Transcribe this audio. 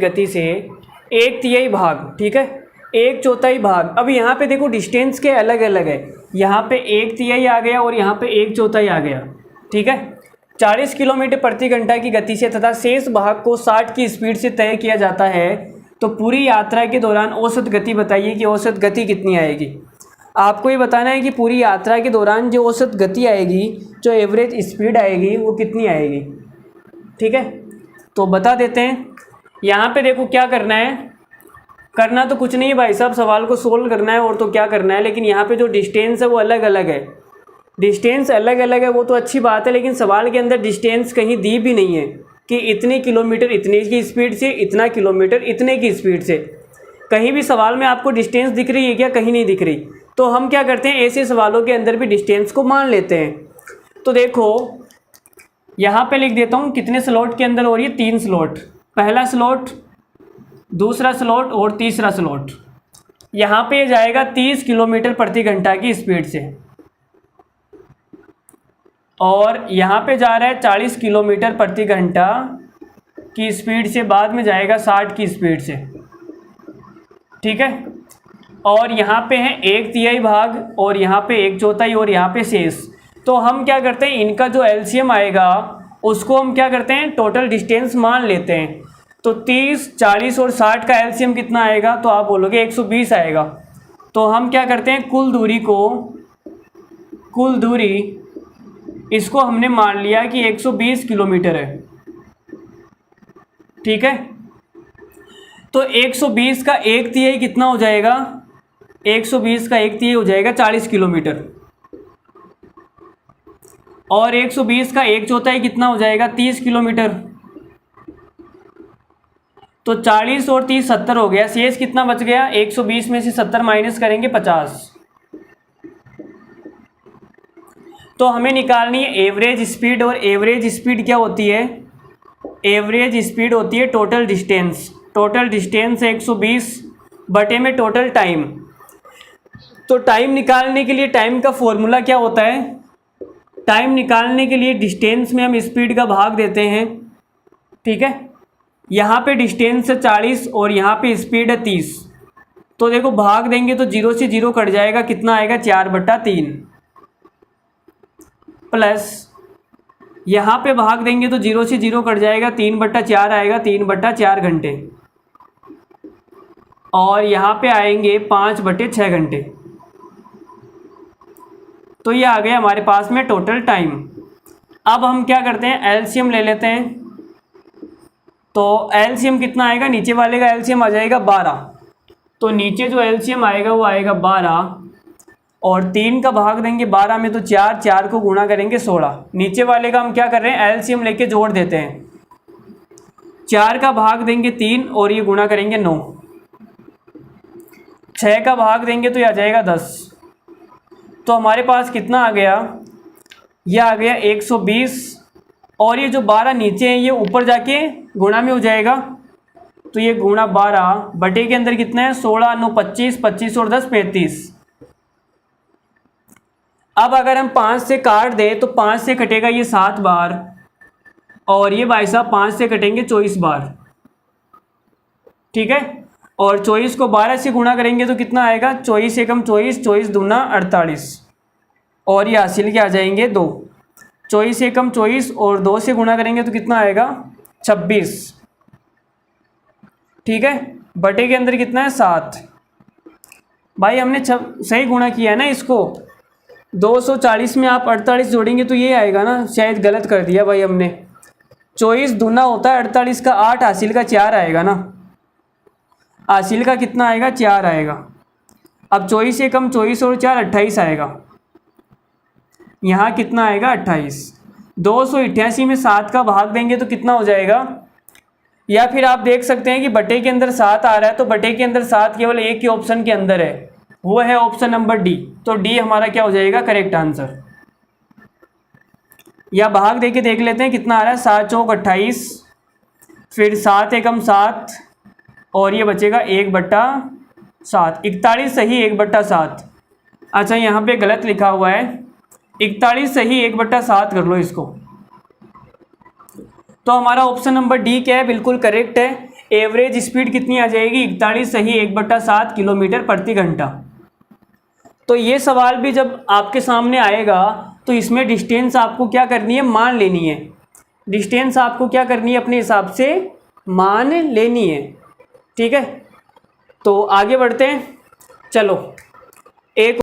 गति से 1/3 भाग, ठीक है, 1/4 भाग। अब यहाँ पे देखो डिस्टेंस के अलग अलग है, यहाँ पे 1/3 आ गया और यहाँ पे 1/4 आ गया, ठीक है। 40 किलोमीटर प्रति घंटा की गति से तथा शेष भाग को 60 की स्पीड से तय किया जाता है, तो पूरी यात्रा के दौरान औसत गति बताइए कि औसत गति कितनी आएगी। आपको ये बताना है कि पूरी यात्रा के दौरान जो औसत गति आएगी, जो एवरेज स्पीड आएगी, वो कितनी आएगी, ठीक है। तो बता देते हैं। यहाँ पे देखो क्या करना है, करना तो कुछ नहीं है भाई साहब, सवाल को सोल्व करना है और तो क्या करना है, लेकिन यहाँ पे जो डिस्टेंस है वो अलग अलग है। डिस्टेंस अलग अलग है वो तो अच्छी बात है, लेकिन सवाल के अंदर डिस्टेंस कहीं दी भी नहीं है कि इतने किलोमीटर इतने की स्पीड से, इतना किलोमीटर इतने की स्पीड से। कहीं भी सवाल में आपको डिस्टेंस दिख रही है क्या? कहीं नहीं दिख रही। तो हम क्या करते हैं, ऐसे सवालों के अंदर भी डिस्टेंस को मान लेते हैं। तो देखो यहाँ पे लिख देता हूँ कितने स्लॉट के अंदर हो रही है, 3 स्लॉट, पहला स्लॉट, दूसरा स्लॉट और तीसरा स्लॉट। यहाँ पे जाएगा 30 किलोमीटर प्रति घंटा की स्पीड से, और यहाँ पे जा रहा है 40 किलोमीटर प्रति घंटा की स्पीड से, बाद में जाएगा 60 की स्पीड से, ठीक है। और यहाँ पे है 1/3 भाग और यहाँ पे 1/4 और यहाँ पे शेष। तो हम क्या करते हैं, इनका जो एलसीएम आएगा उसको हम क्या करते हैं, टोटल डिस्टेंस मान लेते हैं। तो 30, 40 और 60 का एलसीएम कितना आएगा, तो आप बोलोगे 120 आएगा। तो हम क्या करते हैं, कुल दूरी इसको हमने मान लिया कि 120 किलोमीटर है, ठीक है। तो 120 का 1/3 कितना हो जाएगा, 120 का 1/3 हो जाएगा 40 किलोमीटर, और 120 का 1/4 कितना हो जाएगा, 30 किलोमीटर। तो 40 और 30 70 हो गया, शेष कितना बच गया, 120 में से 70 माइनस करेंगे 50। तो हमें निकालनी है एवरेज स्पीड, और एवरेज स्पीड क्या होती है, एवरेज स्पीड होती है टोटल डिस्टेंस। टोटल डिस्टेंस 120 बटे में टोटल टाइम। तो टाइम निकालने के लिए टाइम का फॉर्मूला क्या होता है, टाइम निकालने के लिए डिस्टेंस में हम स्पीड का भाग देते हैं, ठीक है। यहाँ पे डिस्टेंस है 40 और यहाँ पे स्पीड है 30। तो देखो भाग देंगे तो 0 से 0 कट जाएगा, कितना आएगा, 4/3, प्लस यहाँ पे भाग देंगे तो 0 से 0 कट जाएगा, 3/4 आएगा, 3/4 घंटे, और यहाँ पे आएंगे 5/6 घंटे। तो ये आ गया हमारे पास में टोटल टाइम। अब हम क्या करते हैं, एलसीएम ले लेते हैं। तो एलसीएम कितना आएगा, नीचे वाले का एलसीएम आ जाएगा 12। तो नीचे जो एलसीएम आएगा वो आएगा 12, और 3 का भाग देंगे 12 में तो 4, 4 को गुणा करेंगे 16। नीचे वाले का हम क्या कर रहे हैं, एलसीएम लेके जोड़ देते हैं। 4 का भाग देंगे 3 और ये गुणा करेंगे 9। 6 का भाग देंगे तो ये आ जाएगा 10। तो हमारे पास कितना आ गया, यह आ गया 120, और ये जो 12 नीचे हैं ये ऊपर जाके गुणा में हो जाएगा। तो ये गुणा 12 बटे के अंदर कितना है, 16, 9, 25, 25 और 10 35। अब अगर हम 5 से काट दें तो 5 से कटेगा ये 7 बार, और ये भाई साहब 5 से कटेंगे 24 बार, ठीक है। और 24 को 12 से गुणा करेंगे तो कितना आएगा, 24 एकम 24, 24 दूना 48, और ये हासिल के आ जाएंगे 2। 24 एकम 24 और 2 से गुणा करेंगे तो कितना आएगा, 26, ठीक है। बटे के अंदर कितना है, 7। भाई हमने सही गुणा किया है ना इसको। 240 में आप 48 जोड़ेंगे तो ये आएगा ना, शायद गलत कर दिया भाई हमने। 24 दूना होता है 48 का 8, हासिल का 4 आएगा ना, हासिल का कितना आएगा, 4 आएगा। अब 24 एकम 24 और 4 28 आएगा, यहाँ कितना आएगा, 28। 288 में 7 का भाग देंगे तो कितना हो जाएगा, या फिर आप देख सकते हैं कि बटे के अंदर 7 आ रहा है, तो बटे के अंदर 7 केवल एक ही ऑप्शन के अंदर है, वो है ऑप्शन नंबर डी। तो डी हमारा क्या हो जाएगा, करेक्ट आंसर। या भाग दे के देख लेते हैं कितना आ रहा है, 7 चौक 28, फिर 7 एकम 7, और ये बचेगा 1/7। 41 सही 1/7। अच्छा यहाँ पे गलत लिखा हुआ है, 41 सही 1/7 कर लो इसको। तो हमारा ऑप्शन नंबर डी क्या है, बिल्कुल करेक्ट है। एवरेज स्पीड कितनी आ जाएगी, 41 सही 1/7 किलोमीटर प्रति घंटा। तो ये सवाल भी जब आपके सामने आएगा तो इसमें डिस्टेंस आपको क्या करनी है, मान लेनी है। डिस्टेंस आपको क्या करनी है, अपने हिसाब से मान लेनी है। ठीक है, तो आगे बढ़ते हैं। चलो एक